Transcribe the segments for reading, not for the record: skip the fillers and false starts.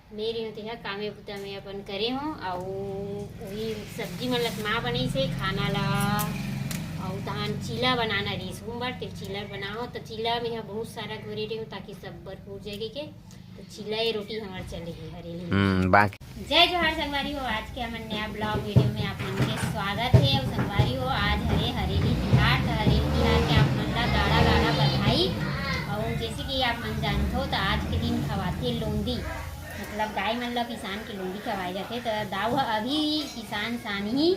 मेरे होते है कामे पुता में अपन करे हो और वही सब्जी मन माँ बनी से खाना ला और तहान चीला बनाना रही सोमवार ते चीला बनाओ तो चीला में बहुत सारा घोरे रही ताकि सब भरपूर जगह के तो चीला रोटी हमारे चले ही हरेली बाकी जय जोहार संगवारी हो। आज के हमारे नया ब्लॉग वीडियो में आप मन के स्वागत है। और संगवारी हो आज हरेली तिहार तो हरेली तिहार के आप मन ला गाड़ा गाड़ा बधाई। और जैसे कि आप मन जानते हो तो आज के दिन खवाते लोंदी मतलब गाय मन ला किसान के लोंदी खवाए जाते तो दाऊ अभी किसान सानी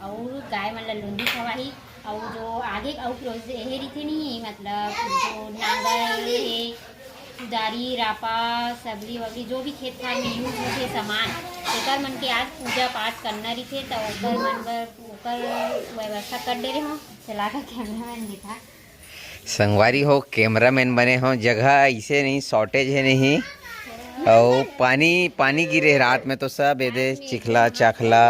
और गाय मन ला लोंदी खवाही और जो आगे और प्रोसेस रही नहीं मतलब जो नांगर कुदारी रापा सबली वबली जो भी खेत खार में यूज होते सामान एक मन के आज पूजा पाठ करना रही थे तो ओकर मन बर व्यवस्था कर दे रहे हो। चला का कैमरामैन भी था संगवारी हो कैमरामैन बने हो जगह ऐसे नहीं शॉर्टेज है नहीं और पानी गिरे रात में तो सब एदे चिखला चाखला।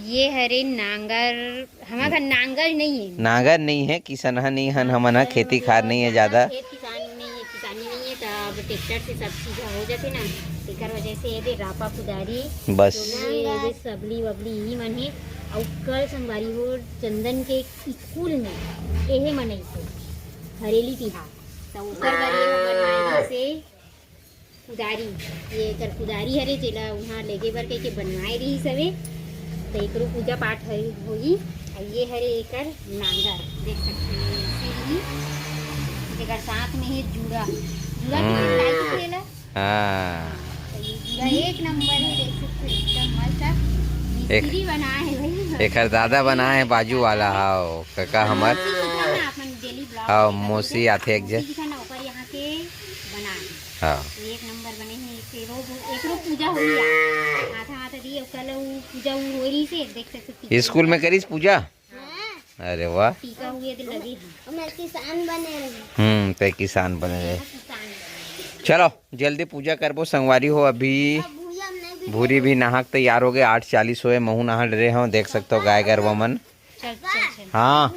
ये हरे नांगर हमारे घर नांगर नहीं है किसनहा नहीं हन हमन खेती खार नहीं है ज्यादा किसानी नहीं है तो अब ट्रैक्टर से सब चीज़ हो जाते ना एकर वजह से ये रापा कुदारी बस ये सबली वबली ही मन है। और कल संगवारी हो चंदन के स्कूल में यही मनई से हरेली तिहार तो ओकर बनवाए से कुदारी ये कर कुदारी हरे जेला वहाँ लेगे बर के बनवाए रही सवे तो एक पूजा पाठ होगी। और ये हरे एकर नांगर देख सकते हैं जेकर साथ में है जूड़ा खेला तो ये जूड़ा एक नंबर है देख सकते एकदम मस्त मिस्त्री बना है भाई एक दादा बना है बाजू वाला हाओ काका हमर हाओ मौसी आथे एक जे यहाँ के बना हाँ एक नंबर बने हैं एक रोज पूजा हो गया आधा आधा दिए कल पूजा हो रही से देख सकते स्कूल में करीस पूजा। अरे वाह टीका हुए तो लगे मैं किसान बने रहे ते किसान बने रहे। चलो जल्दी पूजा करबो संगवारी हो। अभी भूरी भी नहाक तैयार हो गए 8:40 हुए महू नहा रहे हो देख सकते हो गाय गरवा मन। हाँ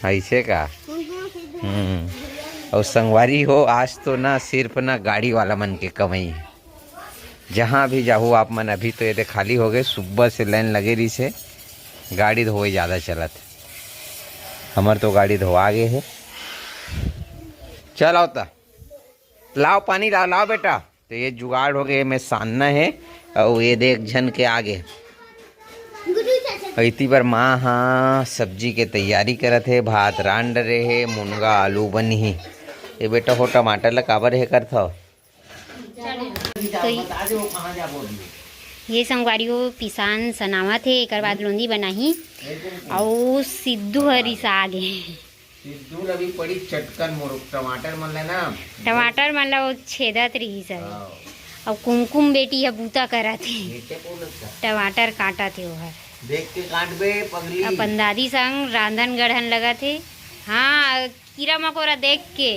ऐसे का और संगवारी हो आज तो ना सिर्फ ना गाड़ी वाला मन के कमाई है। जहाँ भी जाओ आप मन अभी तो ये खाली हो गए सुबह से लाइन लगे रही से गाड़ी धोए ज़्यादा चलत हमार तो गाड़ी धोआ गए है। चल आओ लाओ पानी लाओ बेटा तो ये जुगाड़ हो गए मैं सानना है और ये देख झन के आगे इतनी बार माँ हाँ सब्जी के तैयारी करत है भात रांड रहे है मुनगा आलू बनी ही ये बेटा हो टमाटर ला काबर है करत हो ये संगवारी हो पिसान सनावा थे एक बाद लोंदी बनाही और सिद्धू हरी साग है सिद्धू लगी पड़ी चटकन मुरुक टमाटर मन लेना टमाटर मन ला छेदत रही सब और कुमकुम बेटी है बूता करा थे टमाटर काटा थे वो देख के काट बे पगली अपन दादी संग रांधन गढ़न लगा थे। हाँ कीड़ा मकोड़ा देख के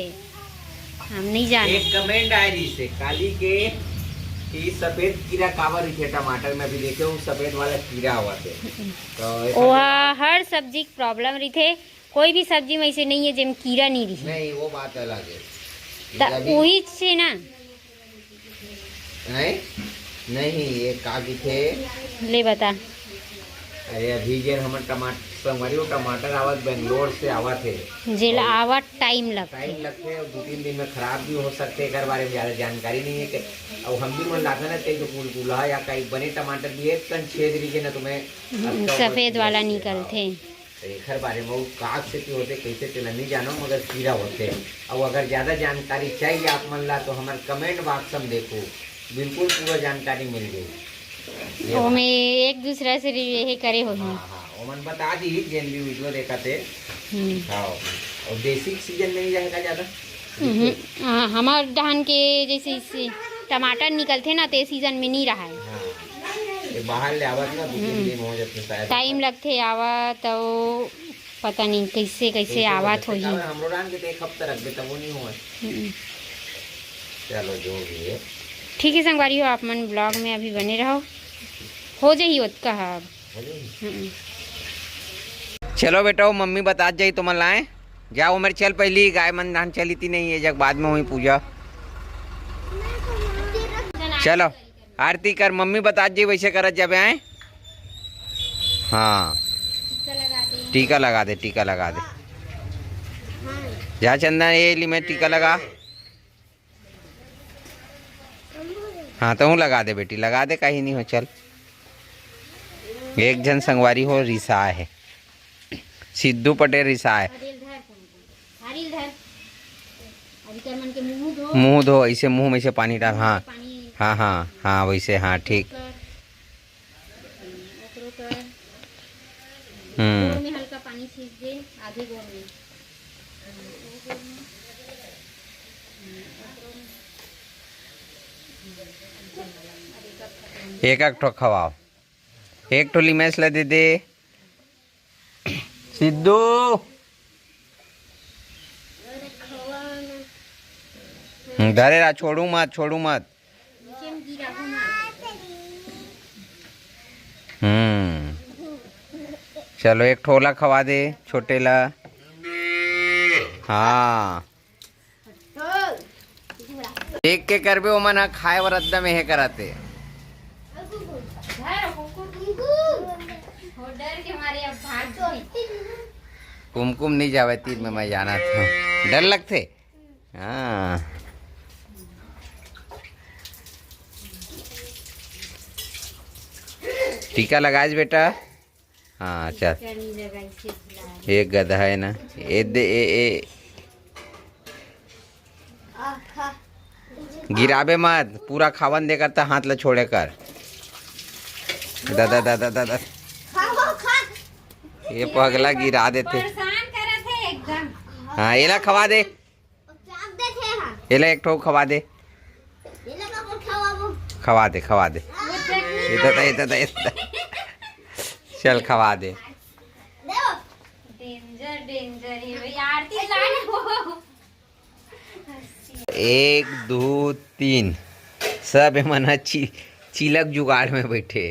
हम नहीं जाने एक कमेंट आए रही से काली के कि सफेद कीड़ा काबर रही टमाटर में भी देखे हूँ सफेद वाला कीड़ा हुआ थे तो हर सब्जी की प्रॉब्लम रही थे कोई भी सब्जी में ऐसे नहीं है जिसमें कीड़ा नहीं रही नहीं वो बात अलग है वही से ना नहीं ये कागी थे ले बता अरे अभी जे हम टमाटर आवत बेंगलोर से आवा थे जेल आवा टाइम लगते और 2-3 दिन में खराब भी हो सकते हैं बारे में ज़्यादा जानकारी नहीं है कि और हम भी मन लाते ना तो पुलपुला या कई बने टमाटर भी एक टन छेद लीजिए ना तुम्हें सफ़ेद वाला निकलते एक बारे में वो काग से क्यों होते कैसे चला नहीं जानो मगर कीड़ा होते और अगर ज़्यादा जानकारी चाहिए आप मन ला तो हमारे कमेंट बॉक्स में देखो बिल्कुल पूरा जानकारी मिल गई में एक दूसरा से यही करे हो मन बता दी जेन भी वीडियो देखा थे और बेसिक सीजन नहीं जाएगा ज़्यादा हमारे धान के जैसे टमाटर निकलते ना ते सीजन में नहीं रहा है बाहर ले आवत ना 2-3 दिन हो जाते टाइम लगते आवत तो पता नहीं कैसे कैसे आवत हो हमरो डान के एक हफ्ता रख दे तब वो नहीं हुआ। चलो जो भी है ठीक है संगवारी हो आप मन ब्लॉग में अभी बने रहो हो जाही होत कहा चलो बेटा मम्मी बता जाई तुम लाए जाओ मेरे चल पहली गाय मन धान चली थी नहीं है जग बाद में हुई पूजा चलो आरती कर, मम्मी बता जी वैसे करत जब आए। हाँ टीका लगा दे, टीका लगा दे। जा चंदन ये ली मैं टीका लगा। हाँ तो हूँ लगा दे बेटी, लगा दे, कहीं नहीं हो। चल एक जन संगवारी हो रिसा है, सिद्धू पटेल रिसा है। मुंह धो ऐसे, मुंह में से पानी डाल। हाँ हाँ हाँ हाँ वैसे, हाँ ठीक। में हल्का पानी छींच दे, आधे गोर में। एक एक ठो खवाओ, एक ठो लिमेस ला दे दे सिद्धू। धरे रहा, छोड़ू मत, छोड़ू मत। चलो एक ठोला खवा दे छोटे ला। हाँ देख के करबे ओ मन खाए वर अद्दा में है कराते। कुमकुम नहीं जावे तीर में, मैं जाना था, डर लगते। हाँ टीका लगाए बेटा। हाँ चल, एक गधा है ना, ए दे ए गिराबे मत, पूरा खावन देकर तो हाथ ला छोड़े कर। दादा दादा दादा ये पगला गिरा देते। हाँ एला खवा दे, एला एक ठो खवा दे, खवा दे, खवा दे। चल खवा दे। डेंजर डेंजर है भाई, आरती लाने। 1 2 3 सब मन चिलक जुगाड़ में बैठे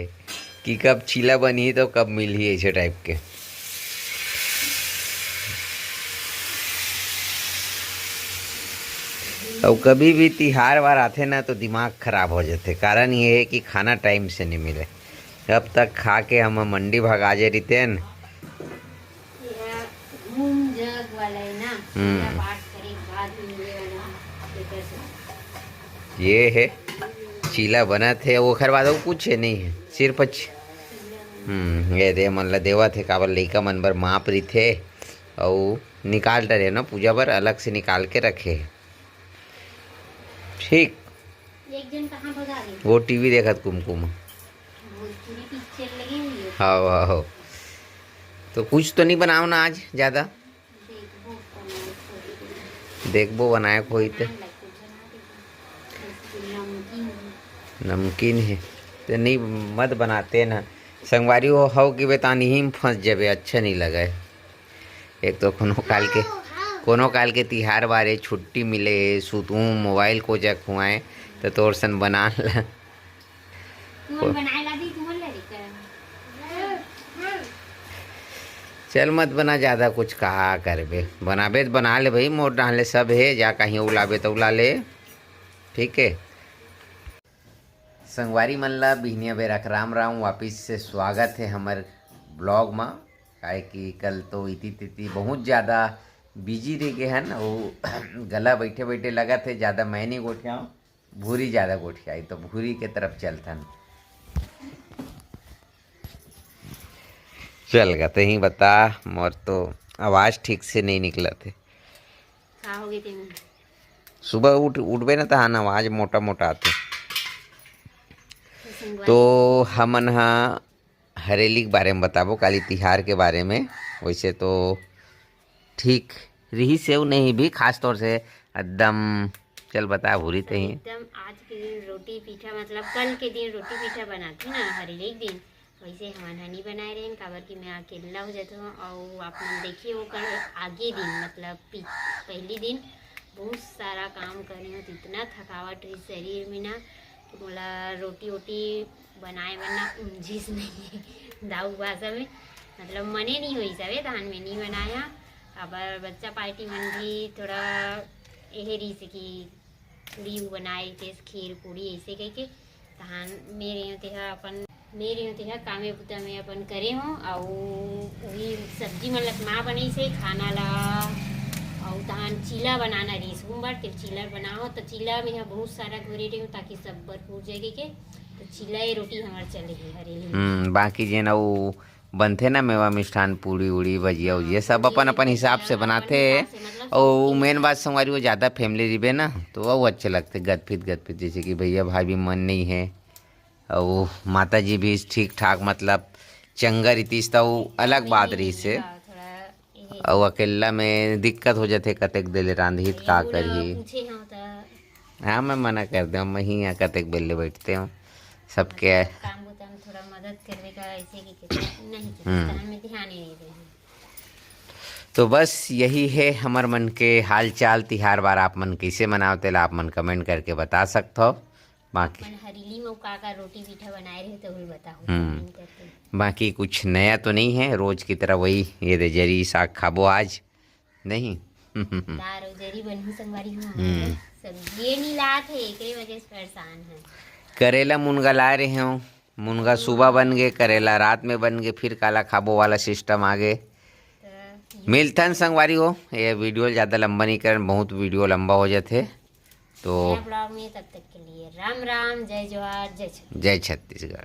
कि कब चिला बनी तो कब मिली, ऐसे टाइप के। और कभी भी तिहार वार आते ना तो दिमाग खराब हो जाते, कारण ये है कि खाना टाइम से नहीं मिले। अब तक खा के हम मंडी भगा जे रहते हैं। ये है चीला बना थे, वो खरवा दो, कुछ है नहीं है, सिर्फ ये दे मन ला देवा थे, काबर लइका मन बर माप रही थे और निकाल डरे ना पूजा बर, अलग से निकाल के रखे। ठीक, एक जन कहाँ भगा गए? वो टीवी देखत कुमकुम। हाँ हाँ, तो कुछ तो नहीं बनाओ ना आज ज़्यादा, देखबो बनाए कोई तो नमकीन है तो नहीं मत बनाते ना। संगवारी हो कि बेतानी ही फंस जाबे, अच्छा नहीं लगे। एक तो कोनो काल के तिहार बारे छुट्टी मिले, सुतूँ मोबाइल को जा खुआए तो तोर सन बना ला। चल मत बना ज़्यादा, कुछ कहा करबे, बनाबे तो बना ले भाई, मोर डाले सब है, जा कहीं उलाबे तो उला ले। ठीक है संगवारी मन ला बिहनिया बेरक राम राम, वापिस से स्वागत है हमारे ब्लॉग में। काहे कि कल तो इति तिथि बहुत ज़्यादा बिजी रह गए हैं, वो गला बैठे बैठे लगा थे ज़्यादा मैं नहीं गोठियाऊँ, भूरी ज़्यादा गोठियाई तो भूरी के तरफ चलथन। चल गए ही बता, मोर तो आवाज़ ठीक से नहीं निकला थे। सुबह उठबे ना तो हाँ आवाज़ मोटा मोटा आते। तो हमन हरेली के बारे में बताबो, काली तिहार के बारे में। वैसे तो ठीक रही से नहीं भी, खास तौर से एकदम चल बता भूरी थे एकदम आज के दिन रोटी पीठा, मतलब कल के दिन रोटी पीठा बनाती ना हरेली के दिन, वैसे हमारे हनी बनाए रहे, काबर कि मैं अकेला हो जाता हूँ। और आप देखिए वो कल आगे दिन मतलब पहली दिन बहुत सारा काम करे हो, तो इतना थकावट रही शरीर में ना कि बोला रोटी वोटी बनाए वरना उंझिस नहीं दाऊ भाषा में, मतलब मने नहीं हुई सब धान में नहीं बनाया। अब बच्चा पार्टी मन भी थोड़ा यही रही से कि पूड़ी बनाए थे, खीर पूड़ी ऐसे कह के कहान मेरे होते है अपन मेरे होते है कामे पुता में अपन करे हो और वही सब्जी मन लकमा बनी से खाना ला और तहान चीला बनाना रही सोमवार फिर चीला बनाओ तो चीला में है बहुत सारा घोरे रही ताकि सब भरपूर जगह के तो चीला ये रोटी हमारे चले ही हरेली बाकी जे ना वो बनते ना मेवा मिष्ठान पूड़ी उड़ी भजिया उजिया सब अपन अपन हिसाब से बनाते हैं। और मेन बात संगवारी वो ज़्यादा फैमिली रिबे ना तो वो अच्छे लगते गदफित जैसे कि भैया भाभी मन नहीं है और माता जी भी ठीक ठाक मतलब चंगा रीतिस तो वो अलग बात रही से और अकेला में दिक्कत हो जाते कतेक देले रांधित का करी। हाँ मैं मना कर दूँ मैं ही यहाँ कतेक बेले बैठते हूँ सबके थोड़ा मदद करने का ऐसे कि नहीं में ध्यान ही नहीं दें। तो बस यही है हमार मन के हाल चाल तिहार बार आप मन कैसे मनावते ला आप मन कमेंट करके बता सकते हो। बाकी हरीली में का रोटी पीठा बनाए रहे तो वही बताओ। बाकी कुछ नया तो नहीं है रोज की तरह वही ये दे जरी साग खाबो आज नहीं दार और जरी बनी संगवारी हूँ सब्जी नहीं लात है एक वजह से परेशान है। करेला मुनगा ला रहे हूँ मुनगा सुबह बन गए करेला रात में बन गए फिर काला खाबो वाला सिस्टम आ गए। मिलथन संगवारी हो ये वीडियो ज़्यादा लंबा नहीं कर बहुत वीडियो लंबा हो जाते तो ब्लॉग में तब तक के लिए राम राम जय जवाहर जय जय छत्तीसगढ़।